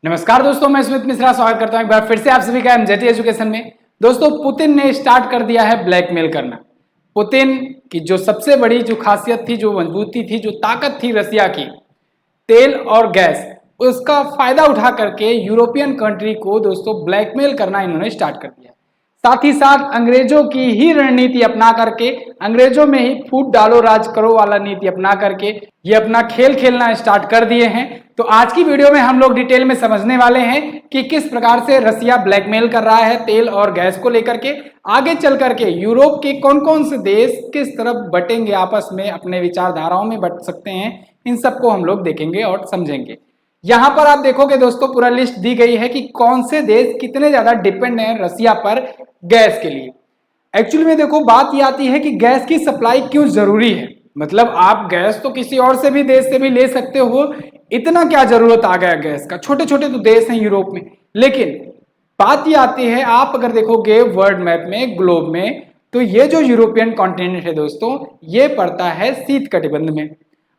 नमस्कार दोस्तों, मैं स्मित मिश्रा स्वागत करता हूं एक बार फिर से आप सभी का एमजेटी एजुकेशन में। दोस्तों, पुतिन ने स्टार्ट कर दिया है ब्लैकमेल करना। पुतिन की जो सबसे बड़ी जो खासियत थी, जो मजबूती थी, जो ताकत थी रसिया की, तेल और गैस, उसका फायदा उठा करके यूरोपियन कंट्री को दोस्तों ब्लैकमेल करना इन्होंने स्टार्ट कर दिया। साथ ही साथ अंग्रेजों की ही रणनीति अपना करके, अंग्रेजों में ही फूट डालो राज करो वाला नीति अपना करके ये अपना खेल खेलना स्टार्ट कर दिए हैं। तो आज की वीडियो में हम लोग डिटेल में समझने वाले हैं कि किस प्रकार से रसिया ब्लैकमेल कर रहा है तेल और गैस को लेकर के। आगे चल करके यूरोप के कौन कौन से देश किस तरफ बटेंगे, आपस में अपने विचारधाराओं में बट सकते हैं, इन सबको हम लोग देखेंगे और समझेंगे। यहां पर आप देखोगे दोस्तों, पूरा लिस्ट दी गई है कि कौन से देश कितने ज्यादा डिपेंड हैं रसिया पर गैस के लिए। एक्चुअली में देखो, बात ये आती है कि गैस की सप्लाई क्यों जरूरी है। मतलब आप गैस तो किसी और से भी देश से भी ले सकते हो, इतना क्या जरूरत आ गया गैस का। छोटे छोटे तो देश हैं यूरोप में। लेकिन बात ये आती है, आप अगर देखोगे वर्ल्ड मैप में, ग्लोब में, तो ये जो यूरोपियन कॉन्टिनेंट है दोस्तों, ये पड़ता है शीत कटिबंध में।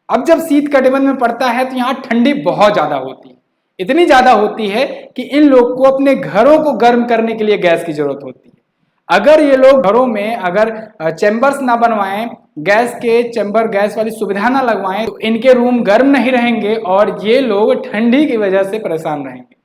अब जब शीत कटिबंध में पड़ता है तो यहाँ ठंडी बहुत ज्यादा होती है। इतनी ज्यादा होती है कि इन लोग को अपने घरों को गर्म करने के लिए गैस की जरूरत होती है। अगर ये लोग घरों में अगर चैम्बर्स ना बनवाएं, गैस के चैम्बर, गैस वाली सुविधा ना लगवाएं, तो इनके रूम गर्म नहीं रहेंगे और ये लोग ठंडी की वजह से परेशान रहेंगे।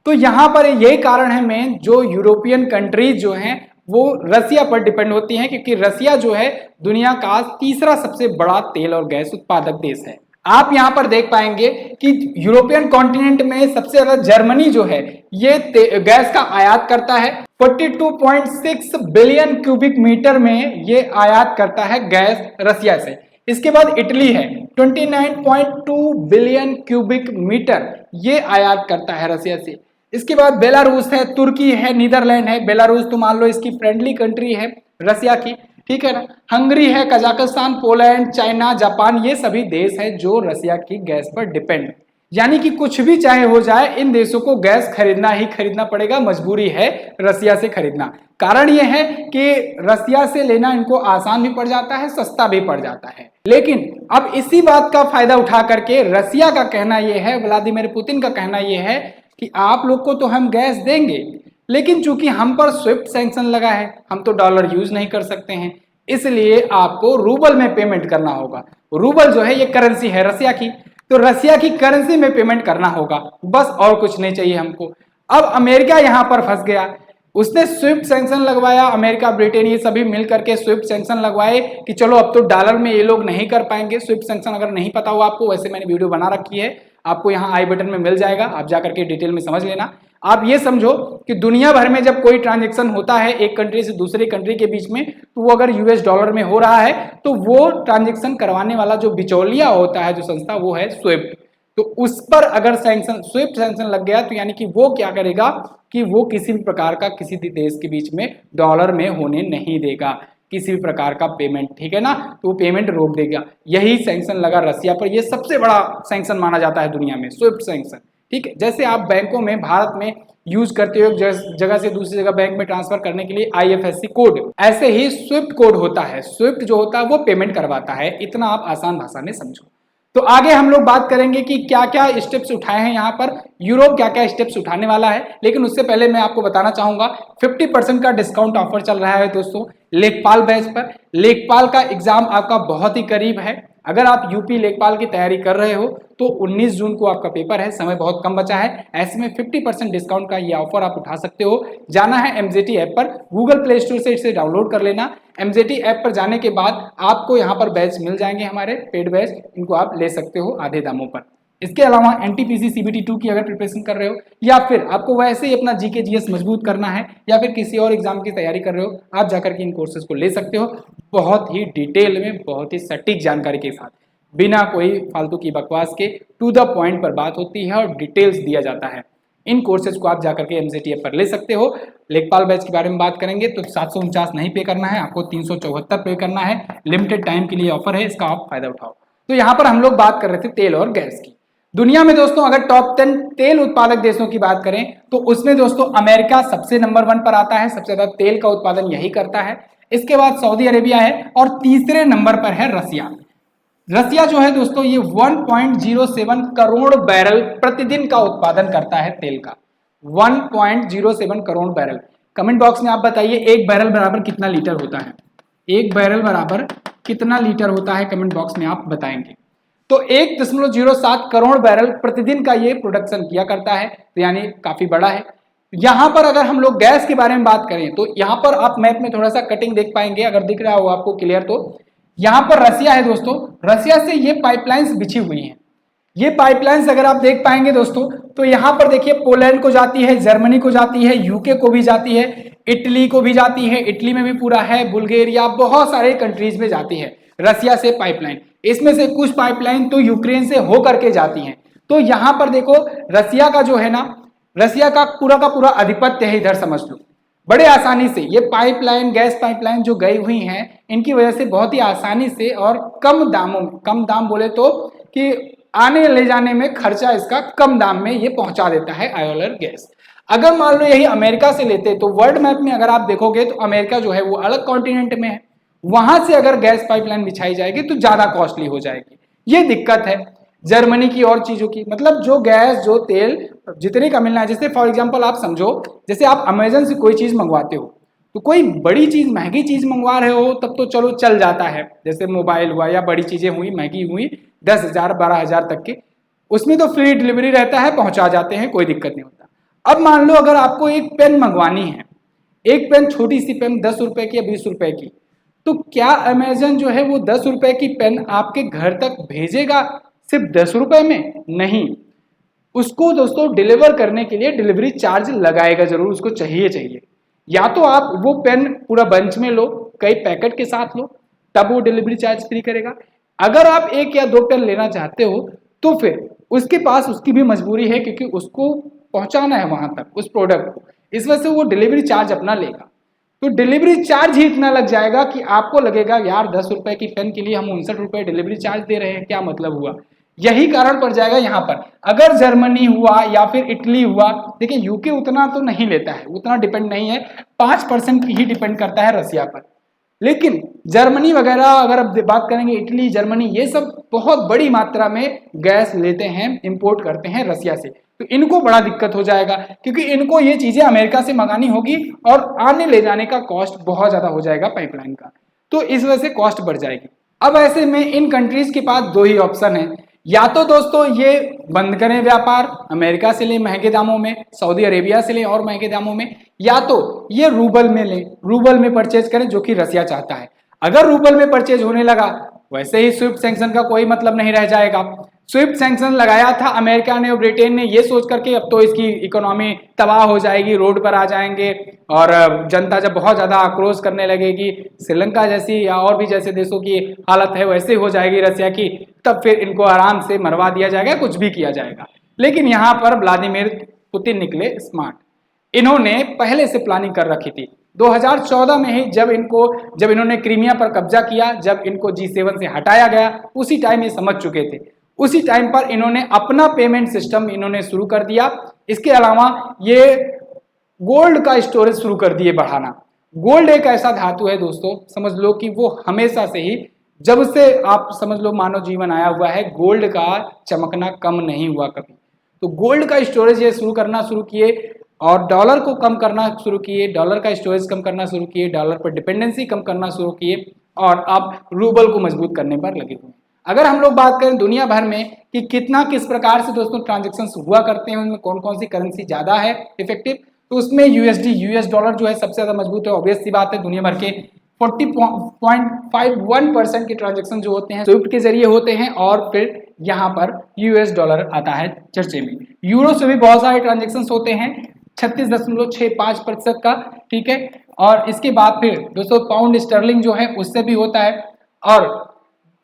तो यहाँ पर यही कारण है मेन, जो यूरोपियन कंट्रीज जो हैं वो रसिया पर डिपेंड होती हैं, क्योंकि रसिया जो है दुनिया का तीसरा सबसे बड़ा तेल और गैस उत्पादक देश है। आप यहाँ पर देख पाएंगे कि यूरोपियन कॉन्टिनेंट में सबसे ज्यादा जर्मनी जो है ये गैस का आयात करता है। 42.6 बिलियन क्यूबिक मीटर में ये आयात करता है गैस रसिया से। इसके बाद इटली है, 29.2 बिलियन क्यूबिक मीटर ये आयात करता है रसिया से। इसके बाद बेलारूस है, तुर्की है, नीदरलैंड है। बेलारूस तो मान लो इसकी फ्रेंडली कंट्री है रसिया की, ठीक है ना। हंगरी है, कजाकिस्तान, पोलैंड, चाइना, जापान, ये सभी देश हैं जो रसिया की गैस पर डिपेंड। यानी कि कुछ भी चाहे हो जाए, इन देशों को गैस खरीदना ही खरीदना पड़ेगा, मजबूरी है रसिया से खरीदना। कारण यह है कि रसिया से लेना इनको आसान भी पड़ जाता है, सस्ता भी पड़ जाता है। लेकिन अब इसी बात का फायदा उठा करके रसिया का कहना यह है, व्लादिमीर पुतिन का कहना यह है कि आप लोग को तो हम गैस देंगे, लेकिन चूंकि हम पर स्विफ्ट सैंक्शन लगा है, हम तो डॉलर यूज नहीं कर सकते हैं, इसलिए आपको रूबल में पेमेंट करना होगा। रूबल जो है ये करेंसी है रसिया की, तो रसिया की करेंसी में पेमेंट करना होगा, बस और कुछ नहीं चाहिए हमको। अब अमेरिका यहां पर फंस गया, उसने स्विफ्ट सैंक्शन लगवाया। अमेरिका, ब्रिटेन, ये सभी मिल करके स्विफ्ट सैंक्शन लगवाए कि चलो अब तो डॉलर में ये लोग नहीं कर पाएंगे स्विफ्ट सैंक्शन। अगर नहीं पता हो आपको, वैसे मैंने वीडियो बना रखी है, आपको यहाँ आई बटन में मिल जाएगा, आप जाकर के डिटेल में समझ लेना। आप ये समझो कि दुनिया भर में जब कोई ट्रांजेक्शन होता है एक कंट्री से दूसरी कंट्री के बीच में, तो वो अगर यूएस डॉलर में हो रहा है तो वो ट्रांजेक्शन करवाने वाला जो बिचौलिया होता है, जो संस्था, वो है स्विफ्ट। तो उस पर अगर सैंक्शन, स्विफ्ट सैंक्शन लग गया, तो यानी कि वो क्या करेगा कि वो किसी भी प्रकार का किसी भी देश के बीच में डॉलर में होने नहीं देगा किसी भी प्रकार का पेमेंट, ठीक है ना। तो वो पेमेंट रोक देगा। यही सैंक्शन लगा रसिया पर, ये सबसे बड़ा सैंक्शन माना जाता है दुनिया में, स्विफ्ट सैंक्शन, ठीक है। जैसे आप बैंकों में भारत में यूज करते हो जगह से दूसरी जगह बैंक में ट्रांसफर करने के लिए आईएफएससी कोड, ऐसे ही स्विफ्ट कोड होता है। स्विफ्ट जो होता है वो पेमेंट करवाता है, इतना आप आसान भाषा में समझो। तो आगे हम लोग बात करेंगे कि क्या क्या स्टेप्स उठाए हैं यहाँ पर, यूरोप क्या क्या स्टेप्स उठाने वाला है। लेकिन उससे पहले मैं आपको बताना चाहूंगा 50% का डिस्काउंट ऑफर चल रहा है दोस्तों लेखपाल बैच पर। लेखपाल का एग्जाम आपका बहुत ही करीब है। अगर आप यूपी लेखपाल की तैयारी कर रहे हो तो 19 जून को आपका पेपर है, समय बहुत कम बचा है। ऐसे में 50% डिस्काउंट का ये ऑफर आप उठा सकते हो। जाना है एमजेटी ऐप पर, गूगल प्ले स्टोर से इसे डाउनलोड कर लेना। एमजेटी ऐप पर जाने के बाद आपको यहाँ पर बैच मिल जाएंगे, हमारे पेड बैच, इनको आप ले सकते हो आधे दामों पर। इसके अलावा एनटीपीसी सीबीटी 2 की अगर प्रिपरेशन कर रहे हो, या फिर आपको वैसे ही अपना जीके जीएस मजबूत करना है, या फिर किसी और एग्जाम की तैयारी कर रहे हो, आप जाकर के इन कोर्सेज को ले सकते हो। बहुत ही डिटेल में, बहुत ही सटीक जानकारी के साथ, बिना कोई फालतू की बकवास के, टू द पॉइंट पर बात होती है और डिटेल्स दिया जाता है। इन कोर्सेज को आप जाकर के एमजेटी ऐप पर ले सकते हो। लेखपाल बैच के बारे में बात करेंगे तो 749 नहीं पे करना है, आपको 374 पे करना है। लिमिटेड टाइम के लिए ऑफर है, इसका आप फायदा उठाओ। तो यहाँ पर हम लोग बात कर रहे थे तेल और गैस की। दुनिया में दोस्तों अगर टॉप 10 तेल उत्पादक देशों की बात करें तो उसमें दोस्तों अमेरिका सबसे नंबर 1 पर आता है, सबसे ज्यादा तेल का उत्पादन यही करता है। इसके बाद सऊदी अरेबिया है और तीसरे नंबर पर है रसिया। रसिया जो है दोस्तों ये 1.07 करोड़ बैरल प्रतिदिन का उत्पादन करता है तेल का। 1.07 करोड़ बैरल। कमेंट बॉक्स में आप बताइए एक बैरल बराबर कितना लीटर होता है, एक बैरल बराबर कितना लीटर होता है, कमेंट बॉक्स में आप बताएंगे। तो 1.07 करोड़ बैरल प्रतिदिन का ये प्रोडक्शन किया करता है, तो यानी काफी बड़ा है। यहां पर अगर हम लोग गैस के बारे में बात करें तो यहां पर आप मैप में थोड़ा सा कटिंग देख पाएंगे, अगर दिख रहा हो आपको क्लियर, तो यहां पर रसिया है दोस्तों, रसिया से ये पाइपलाइंस बिछी हुई हैं। ये पाइपलाइंस अगर आप देख पाएंगे दोस्तों तो यहां पर देखिए पोलैंड को जाती है, जर्मनी को जाती है, यूके को भी जाती है, इटली को भी जाती है, इटली में भी पूरा है, बुल्गारिया, बहुत सारे कंट्रीज में जाती है रसिया से पाइपलाइन। इसमें से कुछ पाइपलाइन तो यूक्रेन से होकर के जाती हैं। तो यहां पर देखो रसिया का जो है ना, रसिया का पूरा आधिपत्य है इधर, समझ लो। बड़े आसानी से ये पाइपलाइन, गैस पाइपलाइन जो गई हुई हैं, इनकी वजह से बहुत ही आसानी से और कम दामों में, कम दाम बोले तो कि आने ले जाने में खर्चा इसका कम दाम में ये पहुंचा देता है आयोलर गैस। अगर मान लो यही अमेरिका से लेते तो वर्ल्ड मैप में अगर आप देखोगे तो अमेरिका जो है वो अलग कॉन्टिनेंट में है, वहां से अगर गैस पाइपलाइन बिछाई जाएगी तो ज्यादा कॉस्टली हो जाएगी। ये दिक्कत है जर्मनी की और चीजों की, मतलब जो गैस जो तेल जितने का मिलना है। जैसे फॉर एग्जांपल आप समझो, जैसे आप अमेजन से कोई चीज मंगवाते हो तो कोई बड़ी चीज महंगी चीज मंगवा रहे हो तब तो चलो चल जाता है, जैसे मोबाइल हुआ या बड़ी चीजें हुई महंगी हुई 10,000 12,000 तक के, उसमें तो फ्री डिलीवरी रहता है, पहुंचा जाते हैं, कोई दिक्कत नहीं होता। अब मान लो अगर आपको एक पेन मंगवानी है, एक पेन छोटी सी पेन 10 रुपए की या 20 रुपए की, तो क्या अमेजन जो है वो 10 रुपए की पेन आपके घर तक भेजेगा सिर्फ 10 रुपए में? नहीं, उसको दोस्तों डिलीवर करने के लिए डिलीवरी चार्ज लगाएगा जरूर, उसको चाहिए। या तो आप वो पेन पूरा बंच में लो, कई पैकेट के साथ लो, तब वो डिलीवरी चार्ज फ्री करेगा। अगर आप एक या दो पेन लेना चाहते हो तो फिर उसके पास उसकी भी मजबूरी है, क्योंकि उसको पहुंचाना है वहां तक उस प्रोडक्ट को, इस वजह से वो डिलीवरी चार्ज अपना लेगा। तो डिलीवरी चार्ज ही इतना लग जाएगा कि आपको लगेगा यार 10 रुपए की पेन के लिए हम 59 रुपए डिलीवरी चार्ज दे रहे हैं, क्या मतलब हुआ। यही कारण पड़ जाएगा यहाँ पर। अगर जर्मनी हुआ या फिर इटली हुआ, देखिए यूके उतना तो नहीं लेता है, उतना डिपेंड नहीं है, 5% ही डिपेंड करता है रसिया पर। लेकिन जर्मनी वगैरह अगर अब बात करेंगे, इटली, जर्मनी, ये सब बहुत बड़ी मात्रा में गैस लेते हैं, इंपोर्ट करते हैं रसिया से, तो इनको बड़ा दिक्कत हो जाएगा, क्योंकि इनको ये चीजें अमेरिका से मंगानी होगी और आने ले जाने का कॉस्ट बहुत ज्यादा हो जाएगा पाइपलाइन का, तो इस वजह से कॉस्ट बढ़ जाएगी। अब ऐसे में इन कंट्रीज के पास दो ही ऑप्शन है, या तो दोस्तों ये बंद करें व्यापार, अमेरिका से लें महंगे दामों में, सऊदी अरेबिया से लें और महंगे दामों में, या तो ये रूबल में लें, रूबल में परचेज करें, जो कि रसिया चाहता है। अगर रूबल में परचेज होने लगा, वैसे ही स्विफ्ट सैंक्शन का कोई मतलब नहीं रह जाएगा। स्विफ्ट सैंक्शन लगाया था अमेरिका ने और ब्रिटेन ने, ये सोच करके अब तो इसकी इकोनॉमी तबाह हो जाएगी, रोड पर आ जाएंगे और जनता जब बहुत ज्यादा आक्रोश करने लगेगी, श्रीलंका जैसी या और भी जैसे देशों की हालत है वैसे हो जाएगी रसिया की, तब फिर इनको आराम से मरवा दिया जाएगा, कुछ भी किया जाएगा। लेकिन यहाँ पर व्लादिमीर पुतिन निकले स्मार्ट, इन्होंने पहले से प्लानिंग कर रखी थी। 2014 में ही जब इन्होंने क्रीमिया पर कब्जा किया, जब इनको G7 से हटाया गया, उसी टाइम ये समझ चुके थे। उसी टाइम पर इन्होंने अपना पेमेंट सिस्टम इन्होंने शुरू कर दिया। इसके अलावा ये गोल्ड का स्टोरेज शुरू कर दिए बढ़ाना। गोल्ड एक ऐसा धातु है दोस्तों, समझ लो कि वो हमेशा से ही, जब से आप समझ लो मानव जीवन आया हुआ है, गोल्ड का चमकना कम नहीं हुआ कभी। तो गोल्ड का स्टोरेज ये शुरू करना शुरू किए और डॉलर को कम करना शुरू किए, डॉलर का स्टोरेज कम करना शुरू किए, डॉलर पर डिपेंडेंसी कम करना शुरू किए और अब रूबल को मजबूत करने पर लगे हुए। अगर हम लोग बात करें दुनिया भर में कि किस प्रकार से दोस्तों ट्रांजेक्शन हुआ करते हैं, उनमें कौन कौन सी करेंसी ज्यादा है इफेक्टिव, तो उसमें यूएस डॉलर जो है सबसे ज्यादा मजबूत है। ऑब्वियस सी बात है, दुनिया भर के 40.51% के ट्रांजेक्शन जो होते हैं स्विफ्ट के जरिए होते हैं और फिर यहाँ पर यूएस डॉलर आता है चर्चे में। यूरो से भी बहुत सारे ट्रांजेक्शन होते हैं 36.65% का, ठीक है। और इसके बाद फिर दोस्तों पाउंड स्टर्लिंग जो है उससे भी होता है, और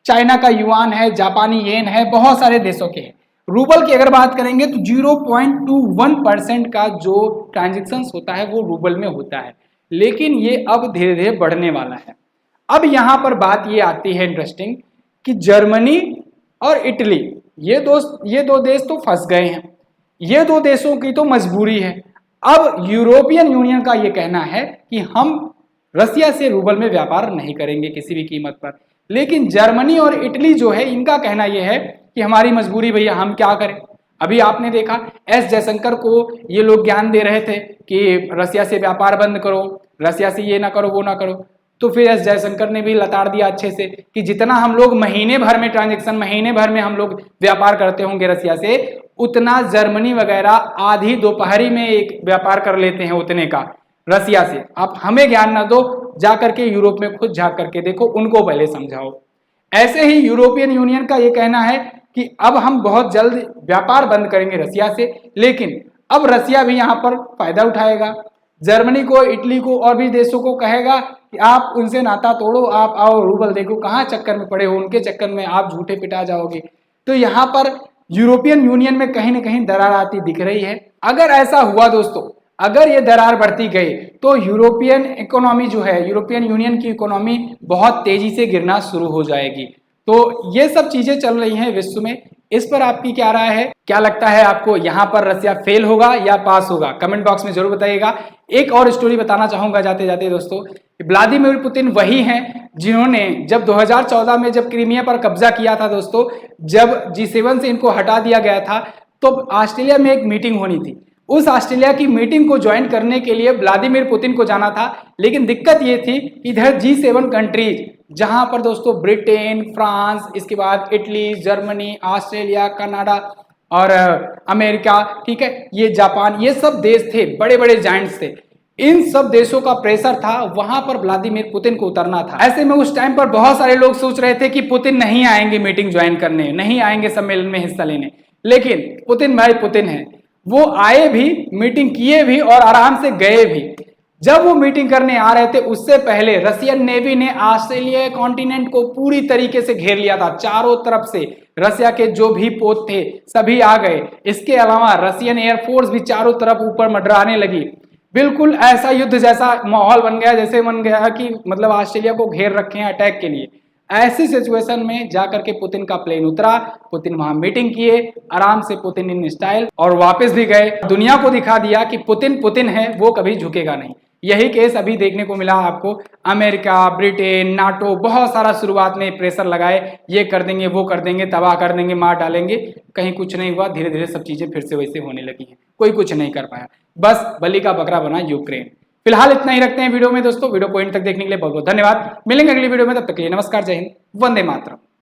चाइना का युआन है, जापानी येन है, बहुत सारे देशों के हैं। रूबल की अगर बात करेंगे तो 0.21% का जो ट्रांजेक्शन होता है वो रूबल में होता है, लेकिन ये अब धीरे धीरे बढ़ने वाला है। अब यहाँ पर बात ये आती है इंटरेस्टिंग कि जर्मनी और इटली, ये दो देश तो फंस गए हैं, ये दो देशों की तो मजबूरी है। अब यूरोपियन यूनियन का ये कहना है कि हम रसिया से रूबल में व्यापार नहीं करेंगे किसी भी कीमत पर, लेकिन जर्मनी और इटली जो है इनका कहना यह है कि हमारी मजबूरी भैया, हम क्या करें। अभी आपने देखा एस जयशंकर को ये लोग ज्ञान दे रहे थे कि रसिया से व्यापार बंद करो, रसिया से ये ना करो वो ना करो, तो फिर एस जयशंकर ने भी लताड़ दिया अच्छे से कि जितना हम लोग महीने भर में ट्रांजेक्शन, महीने भर में हम लोग व्यापार करते होंगे रसिया से, उतना जर्मनी वगैरह आधी दोपहरी में एक व्यापार कर लेते हैं उतने का रसिया से। आप हमें ज्ञान ना दो, जा करके यूरोप में खुद झांक करके देखो, उनको पहले समझाओ। ऐसे ही यूरोपियन यूनियन का ये कहना है कि अब हम बहुत जल्द व्यापार बंद करेंगे रसिया से, लेकिन अब रसिया भी यहाँ पर फायदा उठाएगा। जर्मनी को, इटली को और भी देशों को कहेगा कि आप उनसे नाता तोड़ो, आप आओ रूबल देखो, कहाँ चक्कर में पड़े हो, उनके चक्कर में आप झूठे पिटा जाओगे। तो यहाँ पर यूरोपियन यूनियन में कहीं ना कहीं दरार आती दिख रही है। अगर ऐसा हुआ दोस्तों, अगर ये दरार बढ़ती गई तो यूरोपियन इकोनॉमी जो है, यूरोपियन यूनियन की इकोनॉमी बहुत तेजी से गिरना शुरू हो जाएगी। तो ये सब चीजें चल रही हैं विश्व में। इस पर आपकी क्या राय है? क्या लगता है आपको, यहाँ पर रसिया फेल होगा या पास होगा? कमेंट बॉक्स में जरूर बताइएगा। एक और स्टोरी बताना चाहूंगा जाते जाते दोस्तों, व्लादिमीर पुतिन वही हैं जिन्होंने जब 2014 में जब क्रीमिया पर कब्जा किया था दोस्तों, जब G7 से इनको हटा दिया गया था, तो ऑस्ट्रेलिया में एक मीटिंग होनी थी। उस ऑस्ट्रेलिया की मीटिंग को ज्वाइन करने के लिए व्लादिमीर पुतिन को जाना था, लेकिन दिक्कत ये थी इधर G7 कंट्रीज, जहां पर दोस्तों ब्रिटेन, फ्रांस, इसके बाद इटली, जर्मनी, ऑस्ट्रेलिया, कनाडा और अमेरिका, ठीक है, ये जापान, ये सब देश थे, बड़े बड़े जाइंट्स थे। इन सब देशों का प्रेशर था, वहां पर व्लादिमीर पुतिन को उतरना था। ऐसे में उस टाइम पर बहुत सारे लोग सोच रहे थे कि पुतिन नहीं आएंगे मीटिंग ज्वाइन करने, नहीं आएंगे सम्मेलन में हिस्सा लेने, लेकिन पुतिन भाई पुतिन है, वो आए भी, मीटिंग किए भी और आराम से गए भी। जब वो मीटिंग करने आ रहे थे उससे पहले रशियन नेवी ने ऑस्ट्रेलिया कॉन्टिनेंट को पूरी तरीके से घेर लिया था। चारों तरफ से रसिया के जो भी पोत थे सभी आ गए। इसके अलावा रशियन एयरफोर्स भी चारों तरफ ऊपर मंडराने लगी। बिल्कुल ऐसा युद्ध जैसा माहौल बन गया, जैसे बन गया कि मतलब ऑस्ट्रेलिया को घेर रखे हैं अटैक के लिए। ऐसी सिचुएशन में जाकर के पुतिन का प्लेन उतरा, पुतिन वहां मीटिंग किए आराम से, पुतिन इन स्टाइल, और वापस भी गए। दुनिया को दिखा दिया कि पुतिन पुतिन है, वो कभी झुकेगा नहीं। यही केस अभी देखने को मिला आपको। अमेरिका, ब्रिटेन, नाटो बहुत सारा शुरुआत में प्रेशर लगाए, ये कर देंगे, वो कर देंगे, तबाह कर देंगे, मार डालेंगे, कहीं कुछ नहीं हुआ। धीरे धीरे सब चीजें फिर से वैसे होने लगी हैं, कोई कुछ नहीं कर पाया, बस बलि का बकरा बना यूक्रेन। फिलहाल इतना ही रखते हैं वीडियो में दोस्तों। वीडियो को एंड तक देखने के लिए बहुत बहुत धन्यवाद। मिलेंगे अगली वीडियो में, तब तक के लिए नमस्कार, जय हिंद, वंदे मातरम।